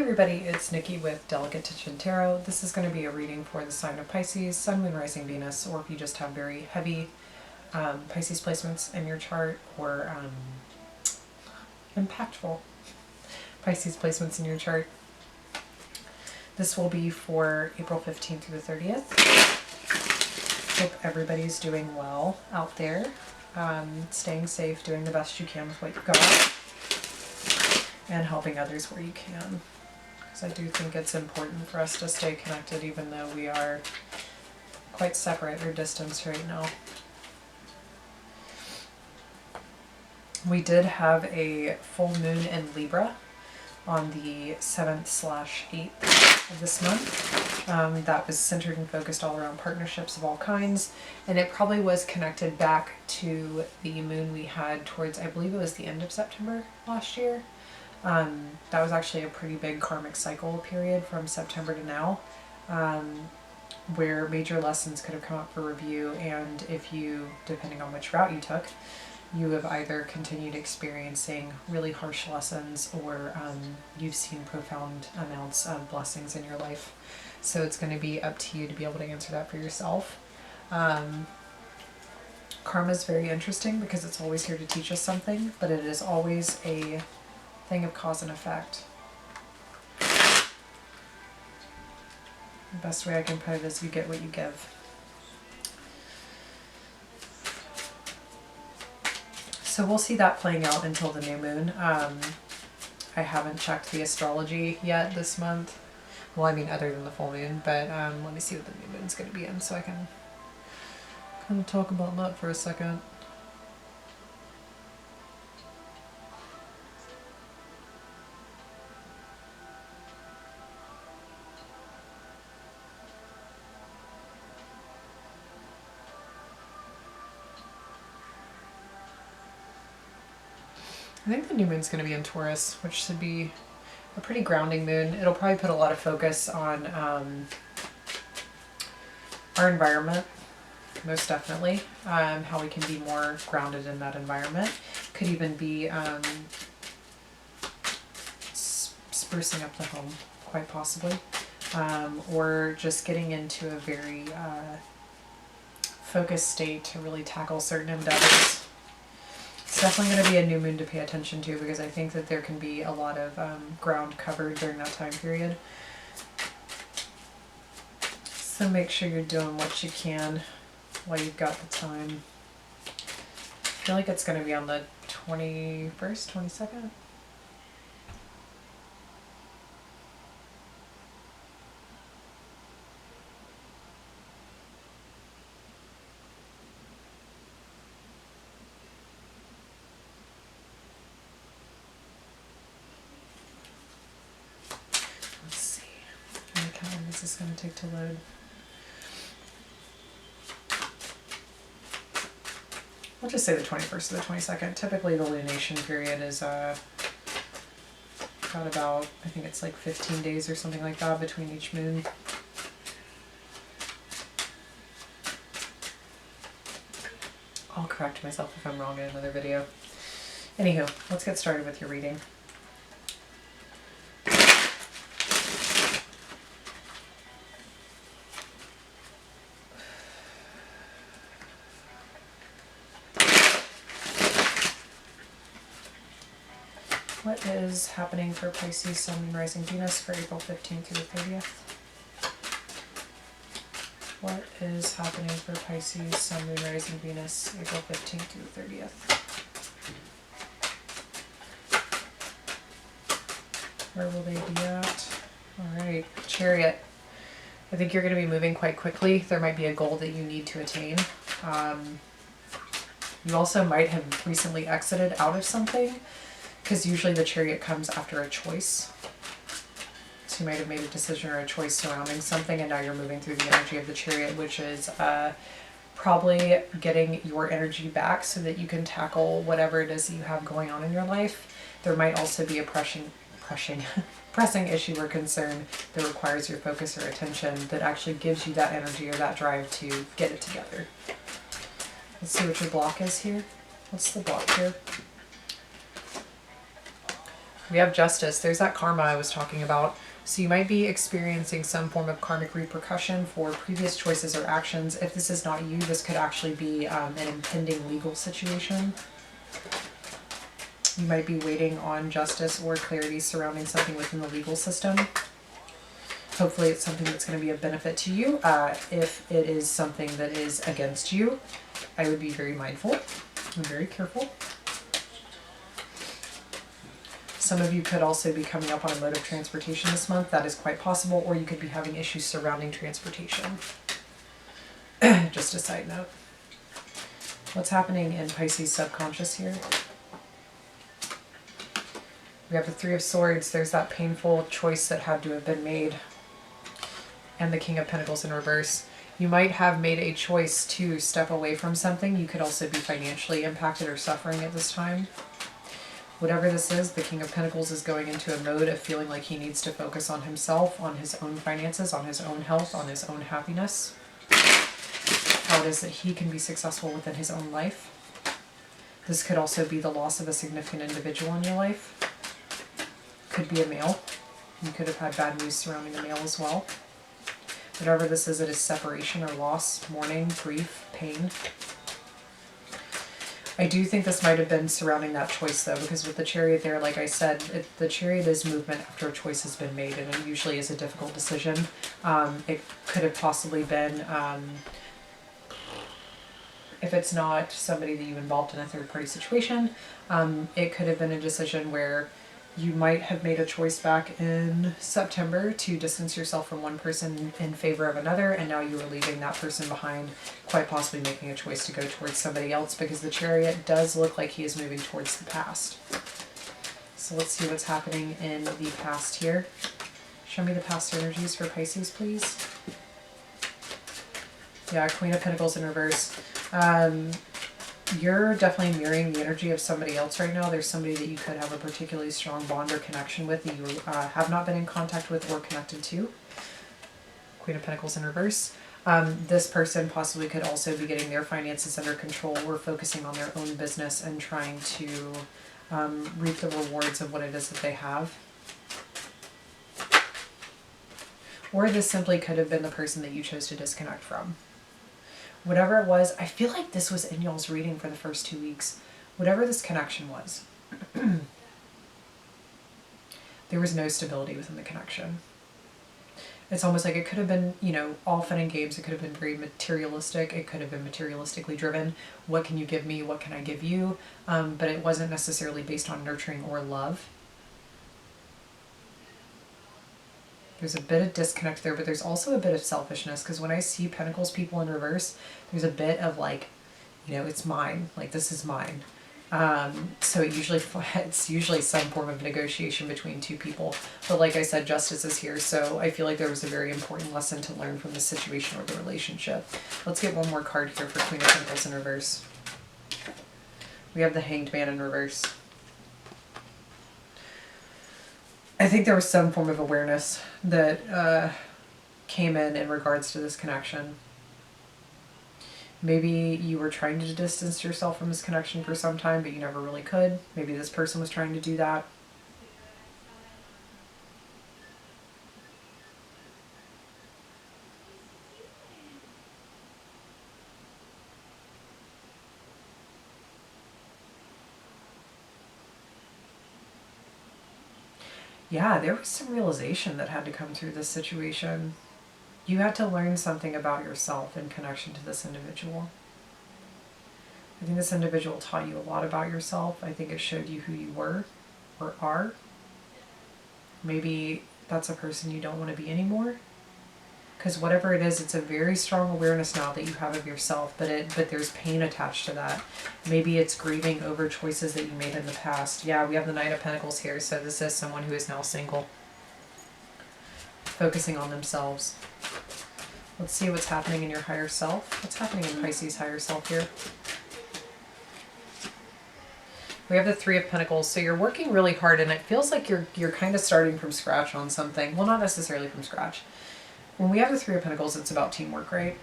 everybody, it's Nikki with Delicate Tension Tarot. This is going to be a reading for the sign of Pisces, Sun, Moon, Rising, Venus, or if you just have very heavy Pisces placements in your chart, or impactful Pisces placements in your chart. This will be for April 15th through the 30th. Hope everybody's doing well out there, staying safe, doing the best you can with what you've got, and helping others where you can. Because I do think it's important for us to stay connected even though we are quite separate or distant right now. We did have a full moon in Libra on the 7th/8th of this month. That was centered and focused all around partnerships of all kinds, and it probably was connected back to the moon we had towards, I believe it was the end of September last year. That was actually a pretty big karmic cycle period from September to now, where major lessons could have come up for review, and if you, depending on which route you took, you have either continued experiencing really harsh lessons, or you've seen profound amounts of blessings in your life. So it's going to be up to you to be able to answer that for yourself. Karma is very interesting because it's always here to teach us something, but it is always a thing of cause and effect. The best way I can put it is you get what you give. So we'll see that playing out until the new moon. I haven't checked the astrology yet this month. Well, I mean other than the full moon, but let me see what the new moon's going to be in so I can kind of talk about that for a second. I think the new moon's going to be in Taurus, which should be a pretty grounding moon. It'll probably put a lot of focus on our environment, most definitely, how we can be more grounded in that environment. Could even be sprucing up the home, quite possibly, or just getting into a very focused state to really tackle certain endeavors. It's definitely going to be a new moon to pay attention to, because I think that there can be a lot of ground covered during that time period. So make sure you're doing what you can while you've got the time. I feel like it's going to be on the 21st, 22nd? This is going to take to load. I'll just say the 21st to the 22nd. Typically the lunation period is got about, I think it's like 15 days or something like that between each moon. I'll correct myself if I'm wrong in another video. Anywho, let's get started with your reading. What is happening for Pisces, Sun, Moon, Rising, Venus for April 15th through the 30th? What is happening for Pisces, Sun, Moon, Rising, Venus, April 15th through the 30th? Where will they be at? Alright, Chariot. I think you're going to be moving quite quickly. There might be a goal that you need to attain. You also might have recently exited out of something, because usually the Chariot comes after a choice. So you might have made a decision or a choice surrounding something, and now you're moving through the energy of the Chariot, which is probably getting your energy back so that you can tackle whatever it is that you have going on in your life. There might also be a pressing issue or concern that requires your focus or attention that actually gives you that energy or that drive to get it together. Let's see what your block is here. What's the block here? We have Justice. There's that karma I was talking about. So you might be experiencing some form of karmic repercussion for previous choices or actions. If this is not you, this could actually be an impending legal situation. You might be waiting on justice or clarity surrounding something within the legal system. Hopefully it's something that's going to be of benefit to you. If it is something that is against you, I would be very mindful and very careful. Some of you could also be coming up on a mode of transportation this month. That is quite possible. Or you could be having issues surrounding transportation. Just a side note. What's happening in Pisces subconscious here? We have the Three of Swords. There's that painful choice that had to have been made. And the King of Pentacles in reverse. You might have made a choice to step away from something. You could also be financially impacted or suffering at this time. Whatever this is, the King of Pentacles is going into a mode of feeling like he needs to focus on himself, on his own finances, on his own health, on his own happiness. How it is that he can be successful within his own life. This could also be the loss of a significant individual in your life. Could be a male. You could have had bad news surrounding a male as well. Whatever this is, it is separation or loss, mourning, grief, pain. I do think this might have been surrounding that choice though, because with the Chariot there, like I said, the Chariot is movement after a choice has been made, and it usually is a difficult decision. It could have possibly been, if it's not somebody that you involved in a third party situation, it could have been a decision where you might have made a choice back in September to distance yourself from one person in favor of another, and now you are leaving that person behind, quite possibly making a choice to go towards somebody else, because the Chariot does look like he is moving towards the past. So let's see what's happening in the past here. Show me the past energies for Pisces, please. Yeah, Queen of Pentacles in reverse. You're definitely mirroring the energy of somebody else right now. There's somebody that you could have a particularly strong bond or connection with that you have not been in contact with or connected to. Queen of Pentacles in reverse. This person possibly could also be getting their finances under control or focusing on their own business and trying to reap the rewards of what it is that they have. Or this simply could have been the person that you chose to disconnect from. Whatever it was, I feel like this was in y'all's reading for the first 2 weeks. Whatever this connection was, there was no stability within the connection. It's almost like it could have been, you know, all fun and games. It could have been very materialistic. It could have been materialistically driven. What can you give me? What can I give you? But it wasn't necessarily based on nurturing or love. There's a bit of disconnect there, but there's also a bit of selfishness, because when I see Pentacles people in reverse, there's a bit of like, you know, it's mine, like this is mine. So it's usually some form of negotiation between two people. But like I said, justice is here, so I feel like there was a very important lesson to learn from this situation or the relationship. Let's get one more card here for Queen of Pentacles in reverse. We have the Hanged Man in reverse. I think there was some form of awareness that came in regards to this connection. Maybe you were trying to distance yourself from this connection for some time, but you never really could. Maybe this person was trying to do that. Yeah, there was some realization that had to come through this situation. You had to learn something about yourself in connection to this individual. I think this individual taught you a lot about yourself. I think it showed you who you were or are. Maybe that's a person you don't want to be anymore. Because whatever it is, it's a very strong awareness now that you have of yourself, but there's pain attached to that. Maybe it's grieving over choices that you made in the past. Yeah, we have the Knight of Pentacles here, so this is someone who is now single. Focusing on themselves. Let's see what's happening in your higher self. What's happening in Pisces' higher self here? We have the Three of Pentacles, so you're working really hard, and it feels like you're kind of starting from scratch on something. Well, not necessarily from scratch. When we have the Three of Pentacles, it's about teamwork, right?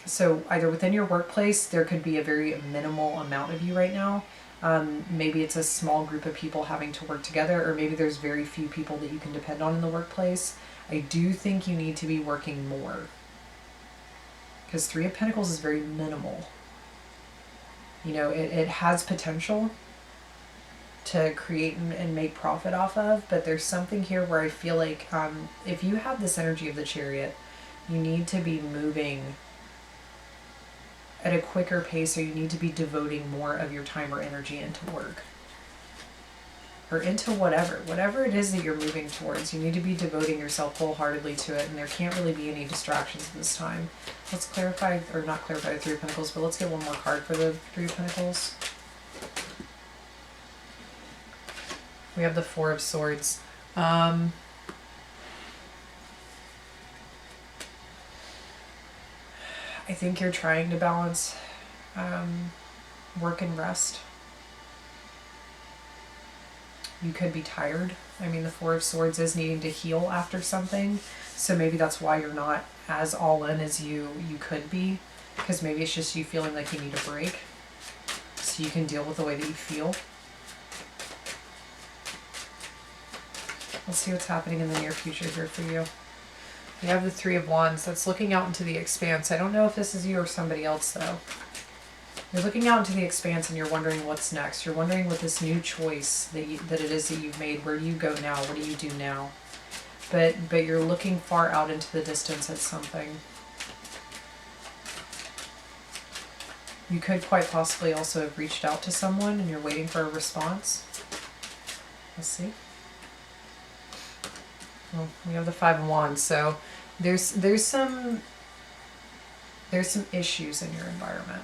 So either within your workplace, there could be a very minimal amount of you right now. Maybe it's a small group of people having to work together, or maybe there's very few people that you can depend on in the workplace. I do think you need to be working more, because Three of Pentacles is very minimal. You know, it has potential to create and make profit off of, but there's something here where I feel like if you have this energy of the Chariot, you need to be moving at a quicker pace, or you need to be devoting more of your time or energy into work. Or into whatever it is that you're moving towards. You need to be devoting yourself wholeheartedly to it, and there can't really be any distractions at this time. Let's clarify, or not clarify the Three of Pentacles, but let's get one more card for the Three of Pentacles. We have the Four of Swords. I think you're trying to balance work and rest. You could be tired. I mean, the Four of Swords is needing to heal after something, so maybe that's why you're not as all in as you could be, because maybe it's just you feeling like you need a break so you can deal with the way that you feel. Let's see what's happening in the near future here for you. You have the Three of Wands. That's looking out into the expanse. I don't know if this is you or somebody else, though. You're looking out into the expanse and you're wondering what's next. You're wondering with this new choice that it is that you've made, where do you go now? What do you do now? But you're looking far out into the distance at something. You could quite possibly also have reached out to someone and you're waiting for a response. Let's see. Well, we have the Five of Wands, so there's some issues in your environment.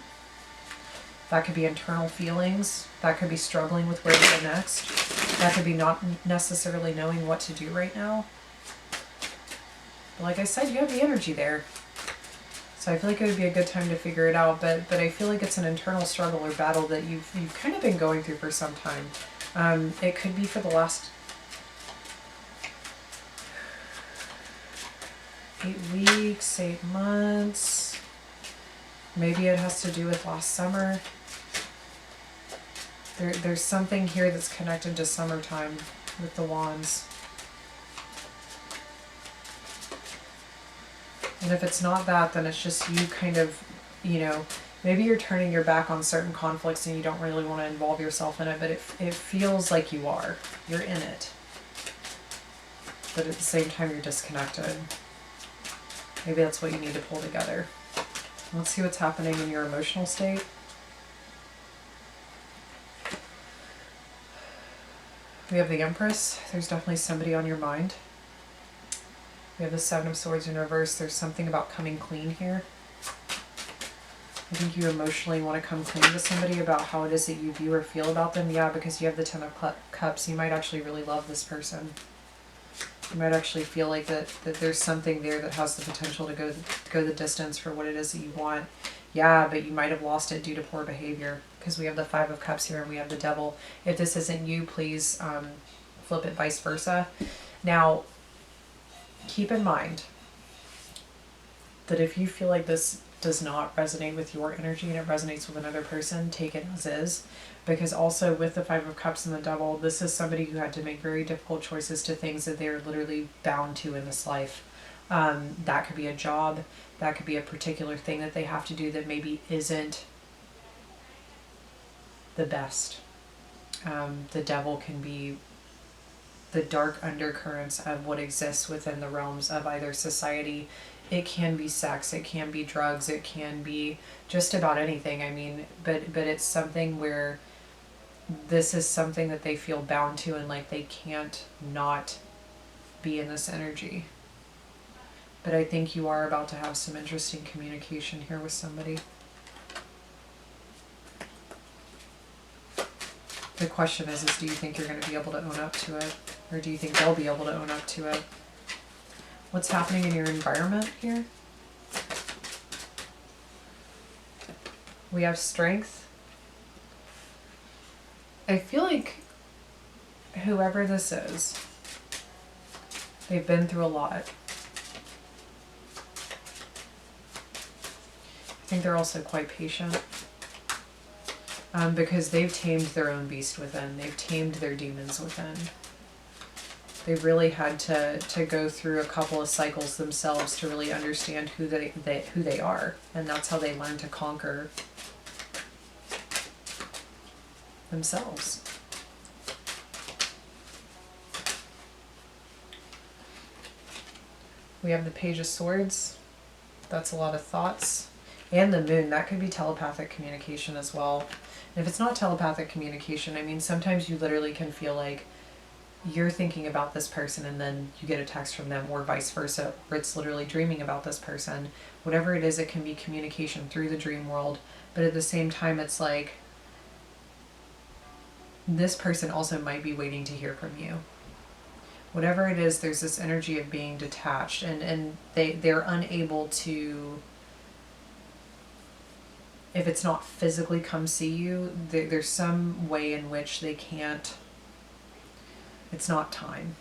That could be internal feelings. That could be struggling with where to go next. That could be not necessarily knowing what to do right now. But like I said, you have the energy there. So I feel like it would be a good time to figure it out. But I feel like it's an internal struggle or battle that you've kind of been going through for some time. It could be for the last 8 weeks, 8 months. Maybe it has to do with last summer. There's something here that's connected to summertime with the Wands. And if it's not that, then it's just you kind of, you know, maybe you're turning your back on certain conflicts and you don't really want to involve yourself in it, but it feels like you are. You're in it. But at the same time, you're disconnected. Maybe that's what you need to pull together. Let's see what's happening in your emotional state. We have the Empress. There's definitely somebody on your mind. We have the Seven of Swords in reverse. There's something about coming clean here. I think you emotionally want to come clean to somebody about how it is that you view or feel about them. Yeah, because you have the Ten of Cups. You might actually really love this person. You might actually feel like that there's something there that has the potential to go the distance for what it is that you want. Yeah, but you might have lost it due to poor behavior, because we have the Five of Cups here and we have the Devil. If this isn't you, please flip it vice versa. Now, keep in mind that if you feel like this does not resonate with your energy and it resonates with another person, take it as is. Because also with the Five of Cups and the Devil, this is somebody who had to make very difficult choices to things that they're literally bound to in this life. That could be a job. That could be a particular thing that they have to do that maybe isn't the best. The Devil can be the dark undercurrents of what exists within the realms of either society. It can be sex, it can be drugs, it can be just about anything. I mean, but it's something where this is something that they feel bound to, and like they can't not be in this energy. But I think you are about to have some interesting communication here with somebody. The question is do you think you're going to be able to own up to it? Or do you think they'll be able to own up to it? What's happening in your environment here? We have Strength. I feel like whoever this is, they've been through a lot. I think they're also quite patient. because they've tamed their own beast within. They've tamed their demons within. They've really had to go through a couple of cycles themselves to really understand who they are, and that's how they learn to conquer themselves. We have the Page of Swords. That's a lot of thoughts. And the Moon, that could be telepathic communication as well. And if it's not telepathic communication, I mean, sometimes you literally can feel like you're thinking about this person and then you get a text from them, or vice versa, or it's literally dreaming about this person. Whatever it is, it can be communication through the dream world, but at the same time, it's like this person also might be waiting to hear from you. Whatever it is, there's this energy of being detached, and they're unable to, if it's not physically come see you, there's some way in which they can't, it's not time.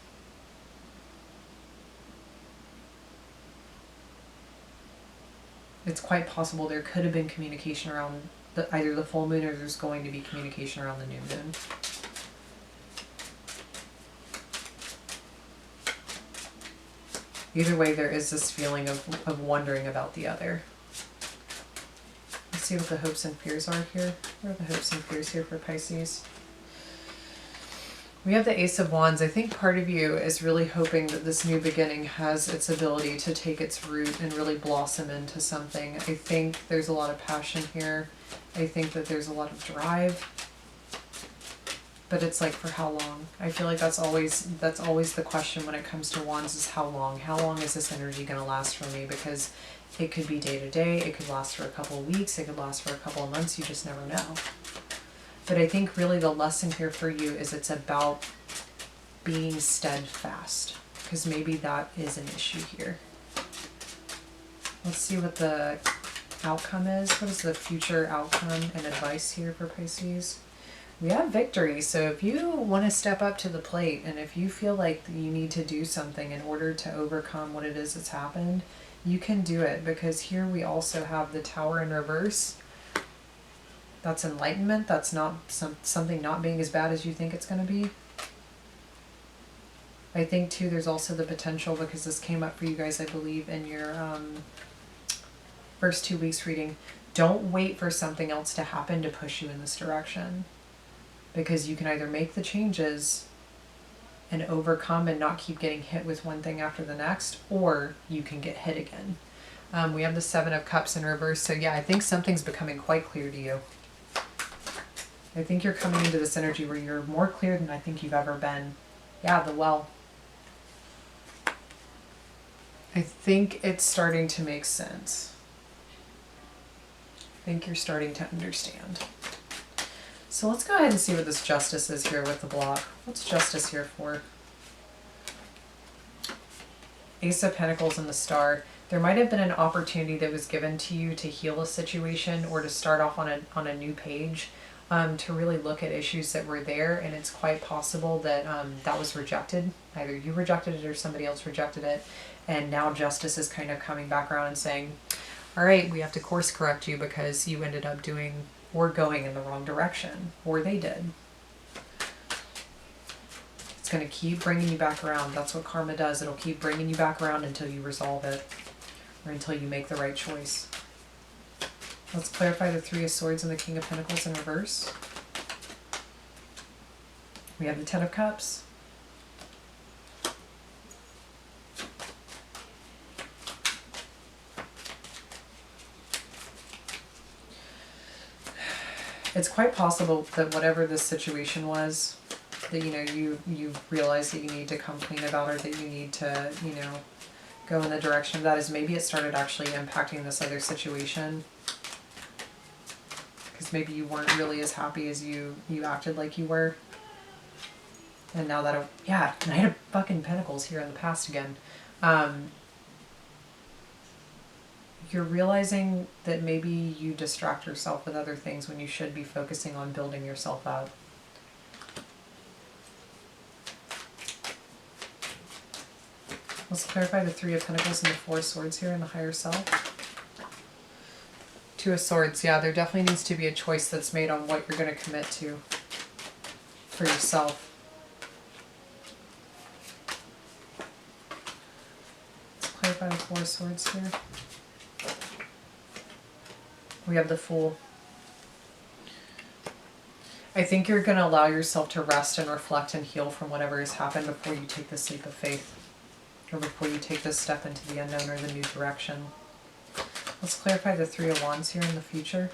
It's quite possible there could have been communication around either the full moon, or there's going to be communication around the new moon. Either way, there is this feeling of wondering about the other. Let's see what the hopes and fears are here. What are the hopes and fears here for Pisces? We have the Ace of Wands. I think part of you is really hoping that this new beginning has its ability to take its root and really blossom into something. I think there's a lot of passion here. I think that there's a lot of drive. But it's like, for how long? I feel like that's always the question when it comes to Wands, is how long? How long is this energy going to last for me? Because it could be day to day, it could last for a couple of weeks, it could last for a couple of months, you just never know. But I think really the lesson here for you is it's about being steadfast, because maybe that is an issue here. Let's see what the outcome is. What is the future outcome and advice here for Pisces? We have victory. So if you want to step up to the plate, and if you feel like you need to do something in order to overcome what it is that's happened, you can do it, because here we also have the Tower in reverse. That's enlightenment. That's not something not being as bad as you think it's going to be. I think too there's also the potential, because this came up for you guys, I believe, in your first 2 weeks reading. Don't wait for something else to happen to push you in this direction, because you can either make the changes and overcome and not keep getting hit with one thing after the next, or you can get hit again. We have the Seven of Cups in reverse. So yeah, I think something's becoming quite clear to you. I think you're coming into this energy where you're more clear than I think you've ever been. Yeah, the Well. I think it's starting to make sense. I think you're starting to understand. So let's go ahead and see what this Justice is here with the block. What's Justice here for? Ace of Pentacles and the Star. There might have been an opportunity that was given to you to heal a situation, or to start off on a new page, to really look at issues that were there, and it's quite possible that that was rejected. Either you rejected it or somebody else rejected it, and now Justice is kind of coming back around and saying, all right, we have to course correct you because you ended up doing or going in the wrong direction, or they did. It's going to keep bringing you back around. That's what karma does. It'll keep bringing you back around until you resolve it, or until you make the right choice. Let's clarify the Three of Swords and the King of Pentacles in reverse. We have the Ten of Cups. It's quite possible that whatever this situation was, that you realize that you need to come clean about, or that you need to, go in the direction of that, is maybe it started actually impacting this other situation. Because maybe you weren't really as happy as you acted like you were. And now that, yeah, Knight of fucking Pentacles here in the past again. You're realizing that maybe you distract yourself with other things when you should be focusing on building yourself up. Let's clarify the Three of Pentacles and the Four of Swords here in the higher self. Two of Swords, yeah, there definitely needs to be a choice that's made on what you're going to commit to for yourself. Let's clarify the Four of Swords here. We have the Fool. I think you're going to allow yourself to rest and reflect and heal from whatever has happened before you take this leap of faith, or before you take this step into the unknown or the new direction. Let's clarify the Three of Wands here in the future.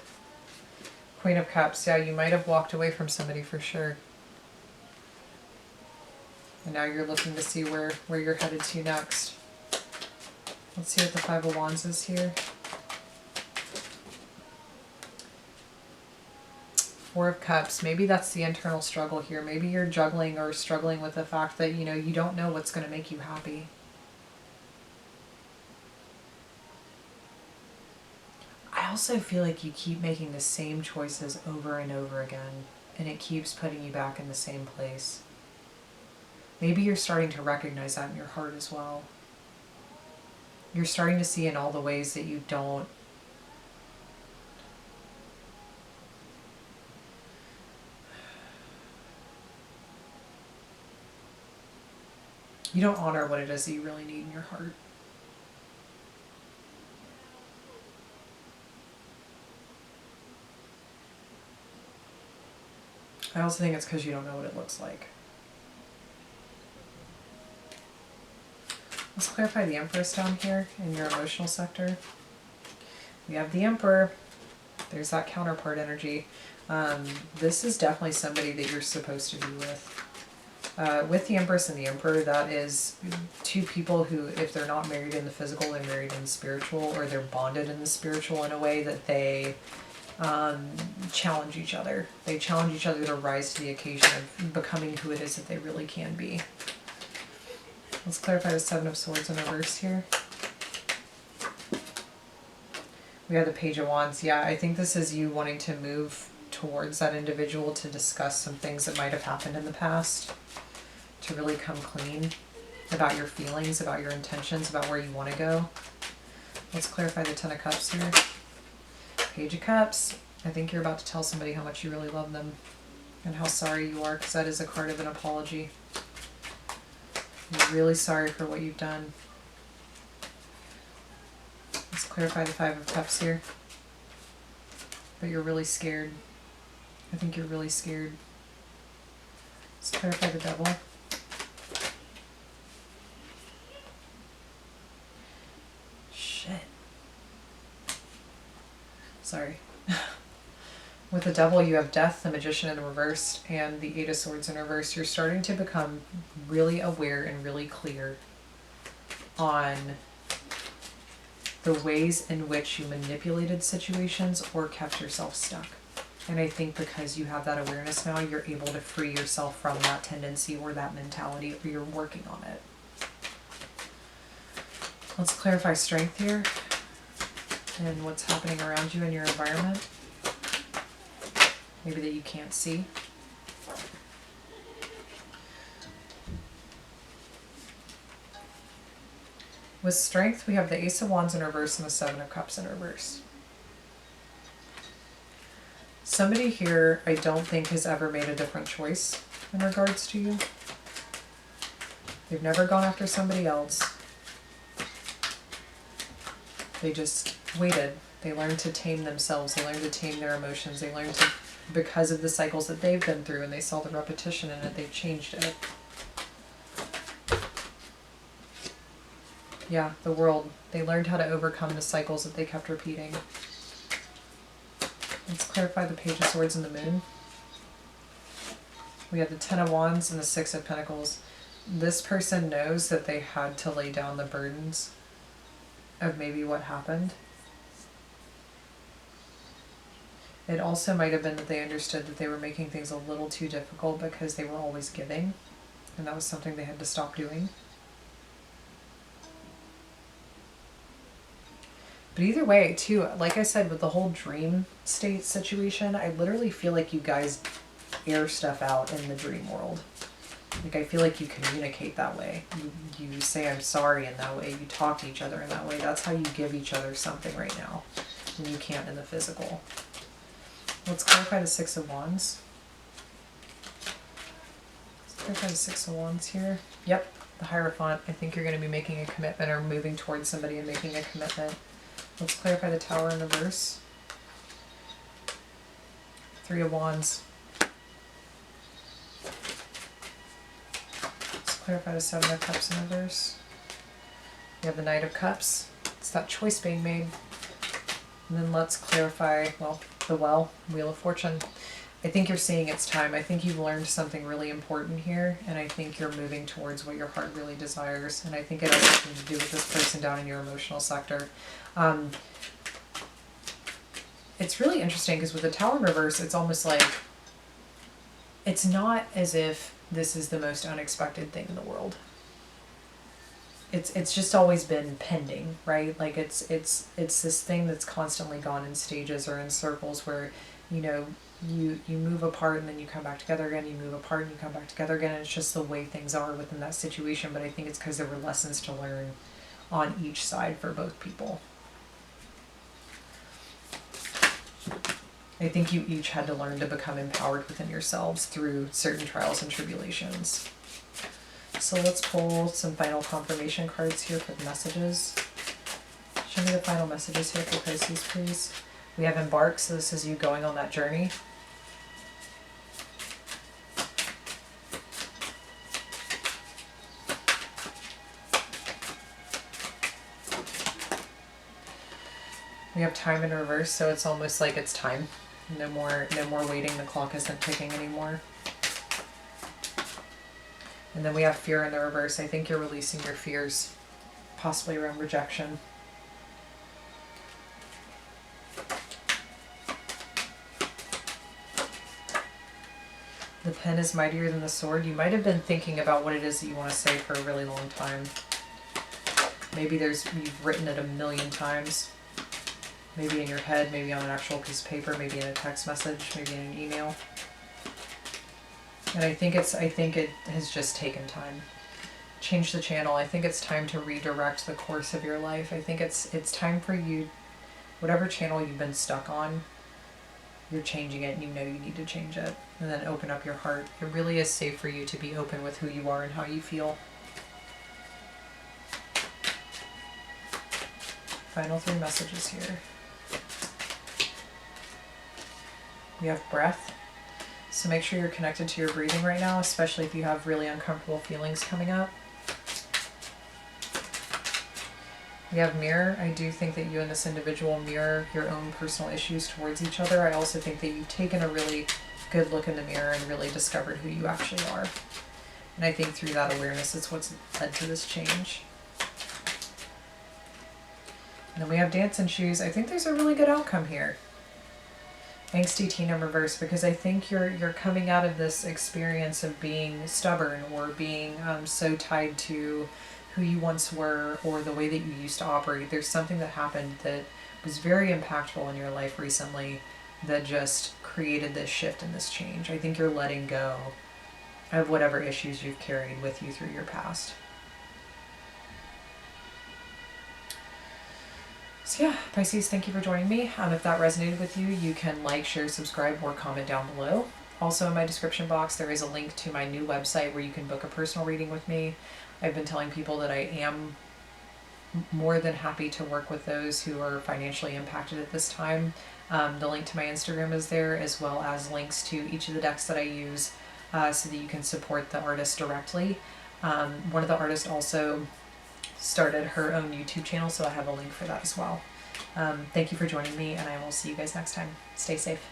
Queen of Cups, yeah, you might have walked away from somebody for sure. And now you're looking to see where you're headed to next. Let's see what the Five of Wands is here. Four of Cups, maybe that's the internal struggle here. Maybe you're juggling or struggling with the fact that, you know, you don't know what's going to make you happy. I also feel like you keep making the same choices over and over again, and it keeps putting you back in the same place. Maybe you're starting to recognize that in your heart as well. You're starting to see in all the ways that you don't honor what it is that you really need in your heart. I also think it's because you don't know what it looks like. Let's clarify the Empress down here in your emotional sector. We have the Emperor. There's that counterpart energy. This is definitely somebody that you're supposed to be with. With the Empress and the Emperor, that is two people who, if they're not married in the physical, they're married in the spiritual, or they're bonded in the spiritual in a way that they challenge each other. They challenge each other to rise to the occasion of becoming who it is that they really can be. Let's clarify the Seven of Swords in reverse here. We have the Page of Wands. Yeah, I think this is you wanting to move towards that individual to discuss some things that might have happened in the past, to really come clean about your feelings, about your intentions, about where you want to go. Let's clarify the Ten of Cups here. Page of Cups. I think you're about to tell somebody how much you really love them and how sorry you are, because that is a card of an apology. You're really sorry for what you've done. Let's clarify the Five of Cups here. But you're really scared. I think you're really scared. Let's clarify the Devil. Shit. Sorry. With the Devil, you have Death, the Magician in reverse, and the Eight of Swords in reverse. You're starting to become really aware and really clear on the ways in which you manipulated situations or kept yourself stuck. And I think because you have that awareness now, you're able to free yourself from that tendency or that mentality, or you're working on it. Let's clarify Strength here and what's happening around you in your environment. Maybe that you can't see. With Strength, we have the Ace of Wands in reverse and the Seven of Cups in reverse. Somebody here, I don't think, has ever made a different choice in regards to you. They've never gone after somebody else. They just waited. They learned to tame themselves. They learned to tame their emotions. They learned to, because of the cycles that they've been through and they saw the repetition in it, they've changed it. Yeah, the World. They learned how to overcome the cycles that they kept repeating. Let's clarify the Page of Swords and the Moon. We have the Ten of Wands and the Six of Pentacles. This person knows that they had to lay down the burdens of maybe what happened. It also might have been that they understood that they were making things a little too difficult because they were always giving, and that was something they had to stop doing. But either way, too, like I said, with the whole dream state situation, I literally feel like you guys air stuff out in the dream world. Like, I feel like you communicate that way. You say I'm sorry in that way. You talk to each other in that way. That's how you give each other something right now. and you can't in the physical. Let's clarify the Six of Wands. Let's clarify the Six of Wands here. Yep, the Hierophant. I think you're going to be making a commitment or moving towards somebody and making a commitment. Let's clarify the Tower in reverse. Three of Wands. Let's clarify the Seven of Cups in reverse. We have the Knight of Cups. It's that choice being made. And then let's clarify, well, the Wheel of Fortune. I think you're seeing it's time. I think you've learned something really important here, and I think you're moving towards what your heart really desires. And I think it has something to do with this person down in your emotional sector. It's really interesting because with the Tower in reverse, it's almost like it's not as if this is the most unexpected thing in the world. It's just always been pending, right? Like it's this thing that's constantly gone in stages or in circles where, you know, you move apart and then you come back together again, you move apart and you come back together again, and it's just the way things are within that situation. But I think it's because there were lessons to learn on each side for both people. I think you each had to learn to become empowered within yourselves through certain trials and tribulations. So let's pull some final confirmation cards here for the messages. Show me the final messages here for Pisces, please. We have embark, so this is you going on that journey. We have time in reverse, so it's almost like it's time. No more waiting, the clock isn't ticking anymore. And then we have fear in the reverse. I think you're releasing your fears, possibly around rejection. The pen is mightier than the sword. You might have been thinking about what it is that you want to say for a really long time. Maybe you've written it a million times. Maybe in your head, maybe on an actual piece of paper, maybe in a text message, maybe in an email. And I think it has just taken time. Change the channel. I think it's time to redirect the course of your life. I think it's time for you, whatever channel you've been stuck on, you're changing it and you know you need to change it. And then open up your heart. It really is safe for you to be open with who you are and how you feel. Final 3 messages here. We have breath. So make sure you're connected to your breathing right now, especially if you have really uncomfortable feelings coming up. We have mirror. I do think that you and this individual mirror your own personal issues towards each other. I also think that you've taken a really good look in the mirror and really discovered who you actually are. And I think through that awareness, it's what's led to this change. And then we have dancing shoes. I think there's a really good outcome here. Angsty teen in reverse, because I think you're coming out of this experience of being stubborn or being so tied to who you once were or the way that you used to operate. There's something that happened that was very impactful in your life recently that just created this shift and this change. I think you're letting go of whatever issues you've carried with you through your past. So yeah, Pisces, thank you for joining me. If that resonated with you, you can like, share, subscribe, or comment down below. Also in my description box, there is a link to my new website where you can book a personal reading with me. I've been telling people that I am more than happy to work with those who are financially impacted at this time. The link to my Instagram is there, as well as links to each of the decks that I use so that you can support the artist directly. One of the artists also started her own YouTube channel, so I have a link for that as well. Thank you for joining me, and I will see you guys next time. Stay safe.